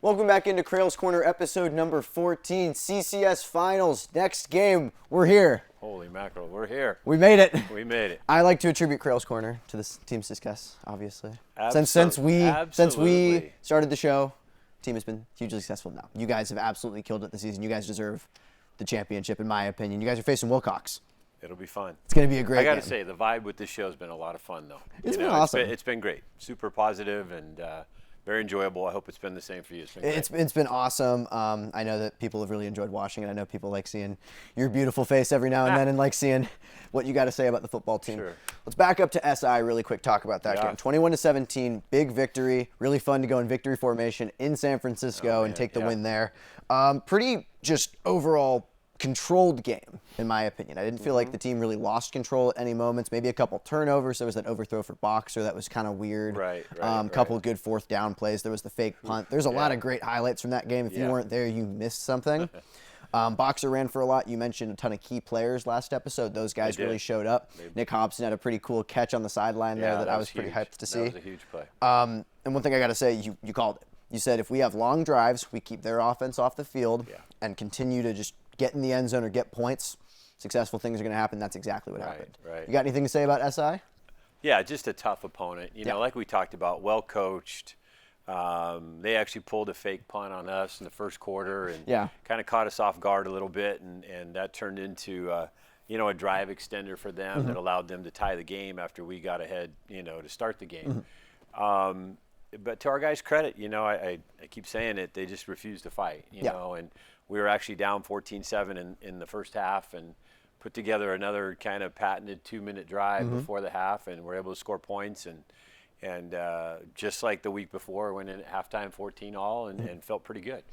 Welcome back into Krail's Corner, episode number 14, CCS Finals. Next game, we're here. Holy mackerel, we're here. We made it. We made it. I like to attribute Krail's Corner to this team's success, obviously. Since we started the show, the team has been hugely successful now. You guys have absolutely killed it this season. You guys deserve the championship, in my opinion. You guys are facing Wilcox. It'll be fun. It's going to be a great game. I got to say, the vibe with this show has been a lot of fun, though. It's been awesome. It's been great. Super positive and very enjoyable. I hope it's been the same for you. It's been awesome. I know that people have really enjoyed watching it. I know people like seeing your beautiful face every now and then and like seeing what you got to say about the football team. Sure. Let's back up to SI really quick, talk about that game. 21-17, big victory. Really fun to go in victory formation in San Francisco and take the win there. Pretty just overall controlled game, in my opinion. I didn't feel like the team really lost control at any moments. Maybe a couple turnovers. There was that overthrow for Boxer that was kind of weird. Couple good fourth down plays. There was the fake punt. There's a lot of great highlights from that game. If you weren't there, you missed something. Boxer ran for a lot. You mentioned a ton of key players last episode. Those guys really showed up. Nick Hobson had a pretty cool catch on the sideline there that I was pretty hyped to see. That was a huge play. And one thing I got to say, you called it. You said if we have long drives, we keep their offense off the field and continue to just get in the end zone or get points, successful things are going to happen. That's exactly what happened. You got anything to say about SI? Yeah, just a tough opponent. You know, like we talked about, well coached. They actually pulled a fake punt on us in the first quarter and kind of caught us off guard a little bit, and that turned into a drive extender for them that allowed them to tie the game after we got ahead, to start the game. But to our guys' credit, I keep saying it, they just refused to fight, know, and we were actually down 14-7 in the first half and put together another kind of patented 2-minute drive before the half, and we're able to score points. And just like the week before, went in at halftime 14-all and felt pretty good.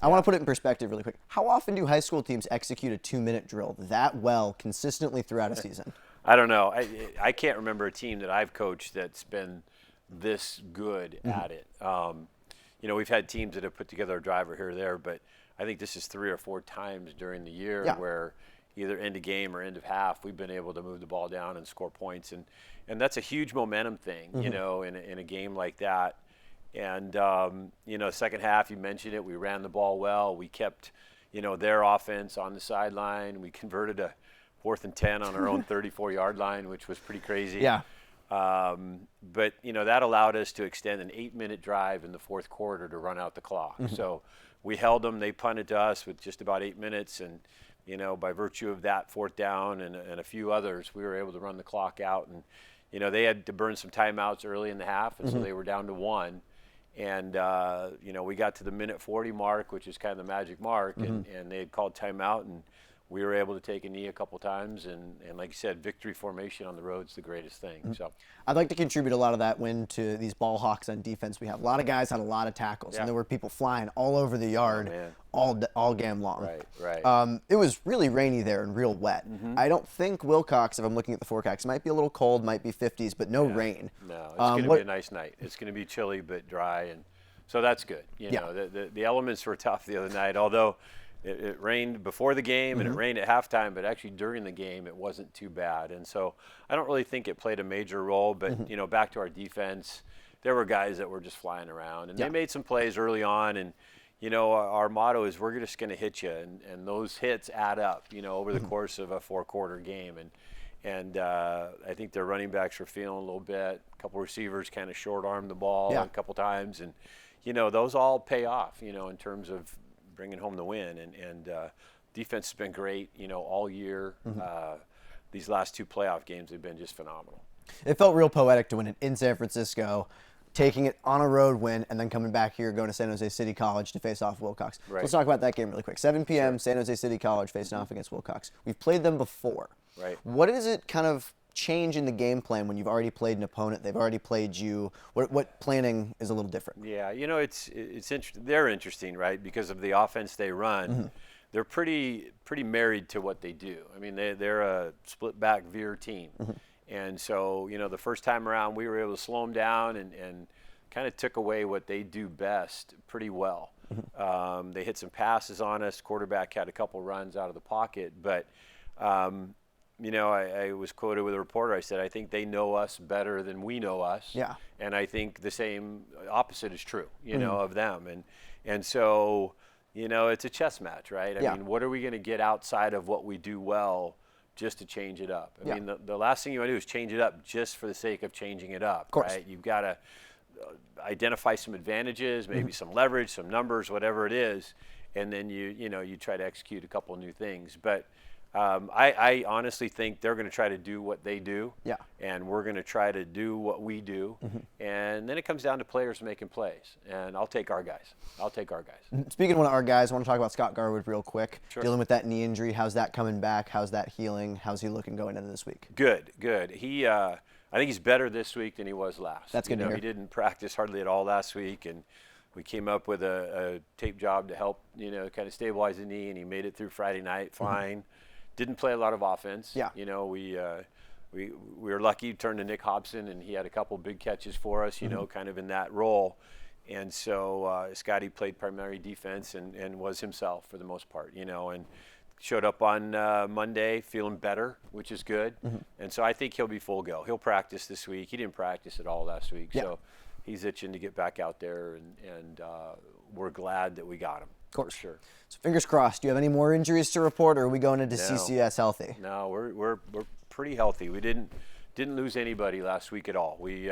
I want to put it in perspective really quick. How often do high school teams execute a 2-minute drill that well consistently throughout a season? I don't know. I can't remember a team that I've coached that's been this good at it. We've had teams that have put together a driver here or there, but I think this is 3 or 4 times during the year where either end of game or end of half, we've been able to move the ball down and score points. And that's a huge momentum thing, in a game like that. And, second half, you mentioned it, we ran the ball well. We kept, their offense on the sideline. We converted a 4th and 10 on our own 34-yard line, which was pretty crazy. But, that allowed us to extend an 8-minute drive in the fourth quarter to run out the clock. So we held them. They punted to us with just about 8 minutes. And, by virtue of that fourth down and a few others, we were able to run the clock out. And, they had to burn some timeouts early in the half, and so they were down to 1. And, we got to the minute 40 mark, which is kind of the magic mark, and they had called timeout, and we were able to take a knee a couple times, and like you said, victory formation on the road is the greatest thing. So I'd like to contribute a lot of that win to these ball hawks on defense. We have a lot of guys had a lot of tackles, and there were people flying all over the yard all game long. It was really rainy there and real wet. I don't think Wilcox, if I'm looking at the forecast, might be a little cold, might be 50s, but no rain. No, it's going to be a nice night. It's going to be chilly but dry, and so that's good. The elements were tough the other night, although it rained before the game and it rained at halftime, but actually during the game it wasn't too bad. And so I don't really think it played a major role, but back to our defense, there were guys that were just flying around, and they made some plays early on, and our motto is we're just going to hit you, and those hits add up, over the course of a 4-quarter game. And I think their running backs were feeling a little bit. A couple receivers kind of short-armed the ball a couple times, and those all pay off, in terms of bringing home the win, and defense has been great, all year. These last 2 playoff games have been just phenomenal. It felt real poetic to win it in San Francisco, taking it on a road win, and then coming back here, going to San Jose City College to face off Wilcox. Let's talk about that game really quick. 7 p.m., San Jose City College facing off against Wilcox. We've played them before. What does it kind of change in the game plan when you've already played an opponent, they've already played you? What planning is a little different? Yeah, it's they're interesting, right? Because of the offense they run, they're pretty married to what they do. I mean, they're a split back veer team, and so the first time around we were able to slow them down and kind of took away what they do best pretty well. They hit some passes on us. Quarterback had a couple runs out of the pocket, but I was quoted with a reporter. I said, I think they know us better than we know us. Yeah. And I think the same opposite is true, of them. And so, it's a chess match, right? I mean, what are we going to get outside of what we do well just to change it up? I mean, the last thing you want to do is change it up just for the sake of changing it up, right? You've got to identify some advantages, maybe some leverage, some numbers, whatever it is, and then you try to execute a couple new things. But I honestly think they're going to try to do what they do, and we're going to try to do what we do, and then it comes down to players making plays. And I'll take our guys. Speaking of one of our guys, I want to talk about Scott Garwood real quick. Sure. Dealing with that knee injury, how's that coming back? How's that healing? How's he looking going into this week? Good. He, I think he's better this week than he was last. That's good to hear. He didn't practice hardly at all last week, and we came up with a tape job to help, kind of stabilize the knee, and he made it through Friday night fine. Didn't play a lot of offense. Yeah. We were lucky, turned to Nick Hobson, and he had a couple big catches for us, kind of in that role. And so Scotty played primary defense and was himself for the most part, and showed up on Monday feeling better, which is good. And so I think he'll be full go. He'll practice this week. He didn't practice at all last week. So he's itching to get back out there, and we're glad that we got him. Of course. Sure. So fingers crossed. Do you have any more injuries to report, or are we going into CCS healthy? No, we're pretty healthy. We didn't lose anybody last week at all. We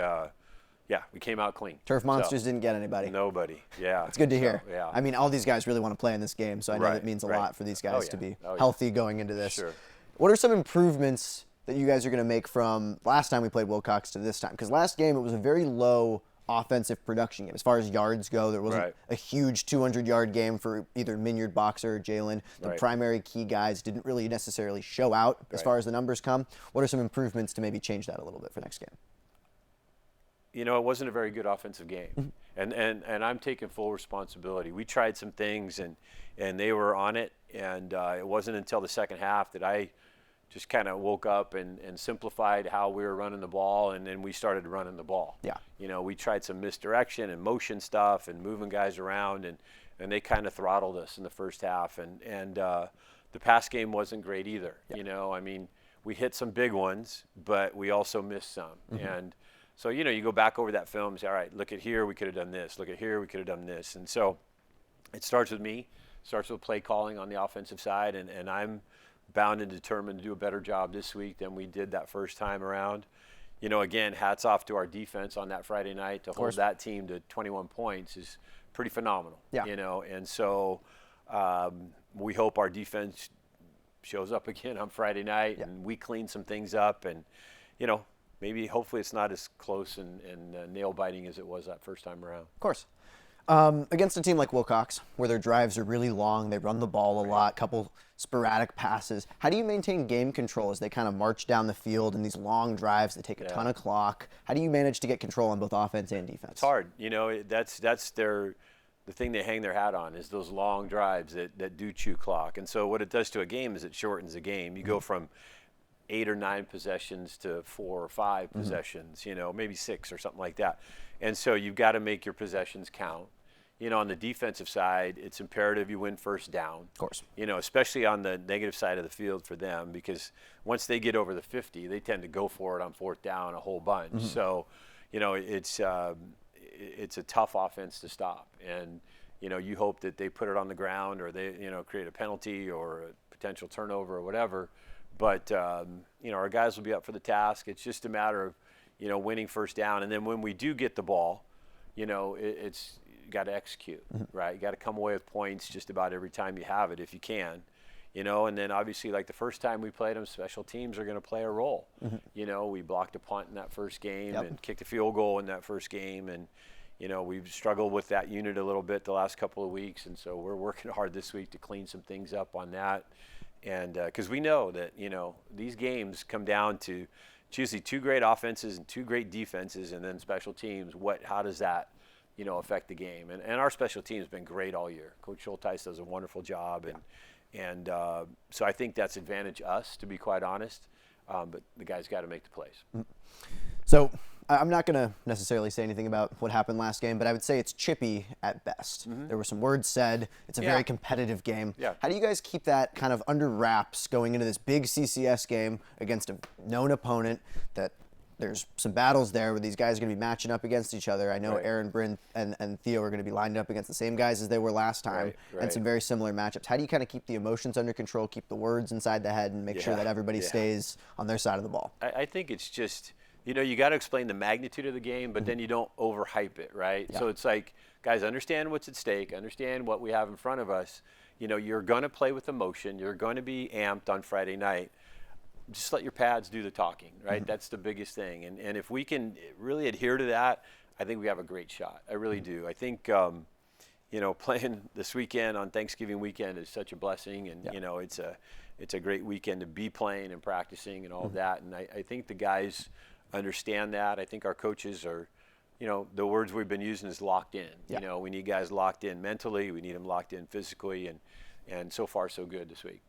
came out clean. Turf Monsters didn't get anybody. Nobody. Yeah. It's good to hear. Yeah. I mean, all these guys really want to play in this game, so I know that means a lot for these guys to be healthy going into this. Sure. What are some improvements that you guys are going to make from last time we played Wilcox to this time? Because last game it was a very low offensive production game. As far as yards go, there wasn't a huge 200-yard game for either Minyard, Boxer, or Jalen. The primary key guys didn't really necessarily show out as far as the numbers come. What are some improvements to maybe change that a little bit for next game? It wasn't a very good offensive game. And I'm taking full responsibility. We tried some things, and they were on it, and it wasn't until the second half that I just kind of woke up and simplified how we were running the ball, and then we started running the ball. Yeah. We tried some misdirection and motion stuff and moving guys around, and they kind of throttled us in the first half. And the pass game wasn't great either. Yeah. I mean, we hit some big ones, but we also missed some. And so, you go back over that film and say, all right, look at here, we could have done this. Look at here, we could have done this. And so it starts with me, starts with play calling on the offensive side, and I'm bound and determined to do a better job this week than we did that first time around. Again, hats off to our defense on that Friday night. To hold that team to 21 points is pretty phenomenal. Yeah. And so we hope our defense shows up again on Friday night and we clean some things up, and maybe hopefully it's not as close and nail-biting as it was that first time around. Of course. Against a team like Wilcox, where their drives are really long, they run the ball a lot, couple sporadic passes. How do you maintain game control as they kind of march down the field in these long drives that take a ton of clock? How do you manage to get control on both offense and defense? It's hard. That's the thing they hang their hat on is those long drives that do chew clock. And so what it does to a game is it shortens the game. You go from 8 or 9 possessions to 4 or 5 possessions, maybe 6 or something like that. And so you've got to make your possessions count. On the defensive side, it's imperative you win first down. Of course. Especially on the negative side of the field for them, because once they get over the 50, they tend to go for it on fourth down a whole bunch. So, it's a tough offense to stop. And, you hope that they put it on the ground or they, create a penalty or a potential turnover or whatever. But, our guys will be up for the task. It's just a matter of, winning first down. And then when we do get the ball, it's you got to execute, right? You got to come away with points just about every time you have it if you can. And then obviously like the first time we played them, special teams are going to play a role. We blocked a punt in that first game and kicked a field goal in that first game. And, we've struggled with that unit a little bit the last couple of weeks. And so we're working hard this week to clean some things up on that. And because we know that, these games come down to usually 2 great offenses and 2 great defenses and then special teams. How does that, affect the game? And our special team has been great all year. Coach Schulteis does a wonderful job. And so I think that's advantage us, to be quite honest. But the guys got to make the plays. So I'm not going to necessarily say anything about what happened last game, but I would say it's chippy at best. There were some words said. It's a very competitive game. Yeah. How do you guys keep that kind of under wraps going into this big CCS game against a known opponent that there's some battles there where these guys are going to be matching up against each other? I know Aaron, Bryn, and Theo are going to be lined up against the same guys as they were last time, and some very similar matchups. How do you kind of keep the emotions under control, keep the words inside the head, and make sure that everybody stays on their side of the ball? I think it's just, you got to explain the magnitude of the game, but then you don't overhype it, right? So it's like, guys, understand what's at stake, understand what we have in front of us. You're going to play with emotion. You're going to be amped on Friday night. Just let your pads do the talking, right? That's the biggest thing. And if we can really adhere to that, I think we have a great shot. I really do. I think, playing this weekend on Thanksgiving weekend is such a blessing. And, it's a great weekend to be playing and practicing and all of that. And I think the guys understand that. I think our coaches are, the words we've been using is locked in. We need guys locked in mentally. We need them locked in physically. And so far, so good this week.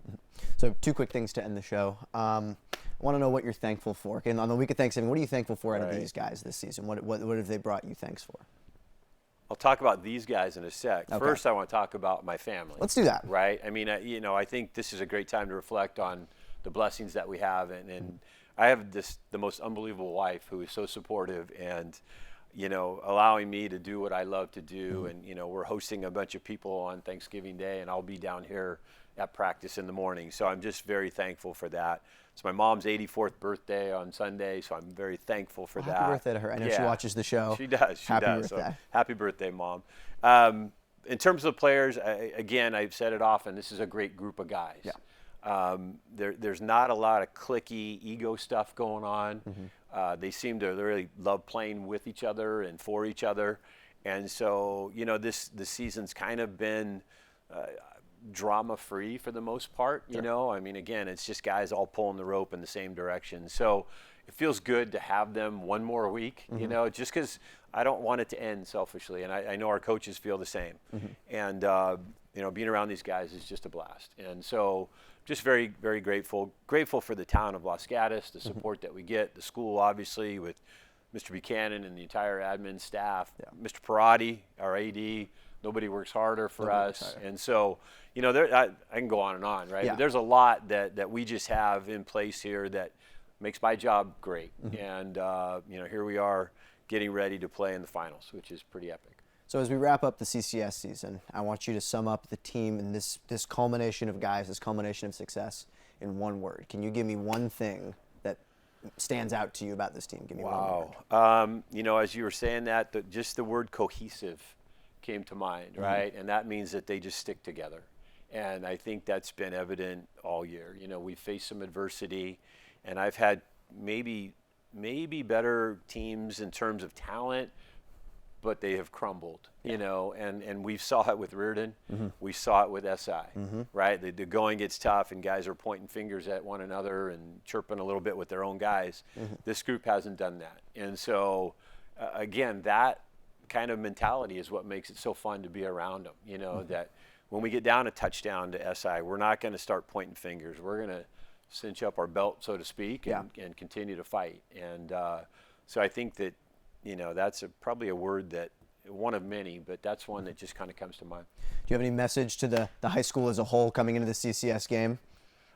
So 2 quick things to end the show. I want to know what you're thankful for. And on the week of Thanksgiving, what are you thankful for out of these guys this season? What have they brought you thanks for? I'll talk about these guys in a sec. Okay. First, I want to talk about my family. Let's do that. Right? I mean, I think this is a great time to reflect on the blessings that we have. And I have the most unbelievable wife who is so supportive and, allowing me to do what I love to do. And, we're hosting a bunch of people on Thanksgiving Day, and I'll be down here at practice in the morning. So I'm just very thankful for that. It's my mom's 84th birthday on Sunday, so I'm very thankful for that. Happy birthday to her. I know she watches the show. She does. Happy birthday. So happy birthday, Mom. In terms of the players, I've said it often, this is a great group of guys. Yeah. There's not a lot of cliquey ego stuff going on. They seem to really love playing with each other and for each other. And so, this season's kind of been drama-free for the most part, I mean, again, it's just guys all pulling the rope in the same direction. So it feels good to have them one more week, just because I don't want it to end selfishly. And I know our coaches feel the same. And, being around these guys is just a blast. And so just very, very grateful for the town of Los Gatos, the support that we get, the school, obviously, with Mr. Buchanan and the entire admin staff, Mr. Parati, our AD. Nobody works harder for us. And so, I can go on and on, right? But there's a lot that we just have in place here that makes my job great. And, here we are getting ready to play in the finals, which is pretty epic. So as we wrap up the CCS season, I want you to sum up the team and this culmination of guys, this culmination of success in one word. Can you give me one thing that stands out to you about this team? Give me one word. As you were saying that, just the word cohesive came to mind, right? And that means that they just stick together. And I think that's been evident all year. We've faced some adversity, and I've had maybe better teams in terms of talent, but they have crumbled, and we saw it with Reardon. We saw it with SI, right? The going gets tough, and guys are pointing fingers at one another and chirping a little bit with their own guys. This group hasn't done that. And so, again, that kind of mentality is what makes it so fun to be around them, that when we get down a touchdown to SI, we're not going to start pointing fingers. We're going to cinch up our belt, so to speak, and continue to fight. And so I think that, that's probably a word that, one of many, but that's one that just kind of comes to mind. Do you have any message to the high school as a whole coming into the CCS game?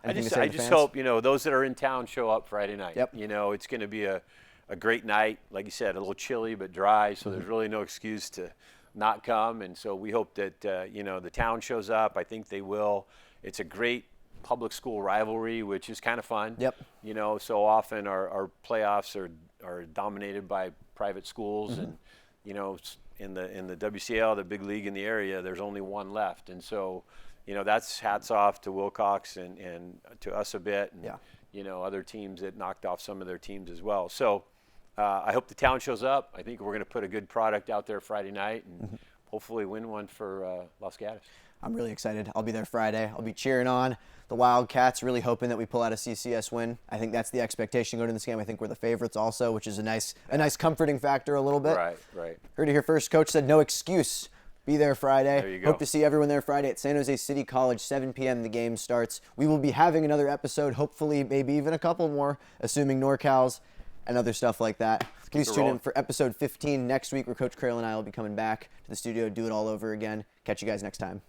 I just hope, those that are in town show up Friday night. It's going to be a great night. Like you said, a little chilly but dry, so there's really no excuse to not come. And so we hope that, the town shows up. I think they will. It's a great public school rivalry, which is kind of fun. So often our playoffs are dominated by private schools, and in the WCL, the big league in the area, there's only one left, and so that's hats off to Wilcox and to us a bit, and other teams that knocked off some of their teams as well. So I hope the town shows up. I think we're going to put a good product out there Friday night and hopefully win one for Los Gatos. I'm really excited. I'll be there Friday. I'll be cheering on the Wildcats, really hoping that we pull out a CCS win. I think that's the expectation going into this game. I think we're the favorites also, which is a nice comforting factor a little bit. Right. Heard it here first. Coach said no excuse. Be there Friday. There you go. Hope to see everyone there Friday at San Jose City College, 7 p.m. the game starts. We will be having another episode, hopefully maybe even a couple more, assuming NorCal's and other stuff like that. Please tune in rolling. for episode 15 next week, where Coach Krail and I will be coming back to the studio to do it all over again. Catch you guys next time.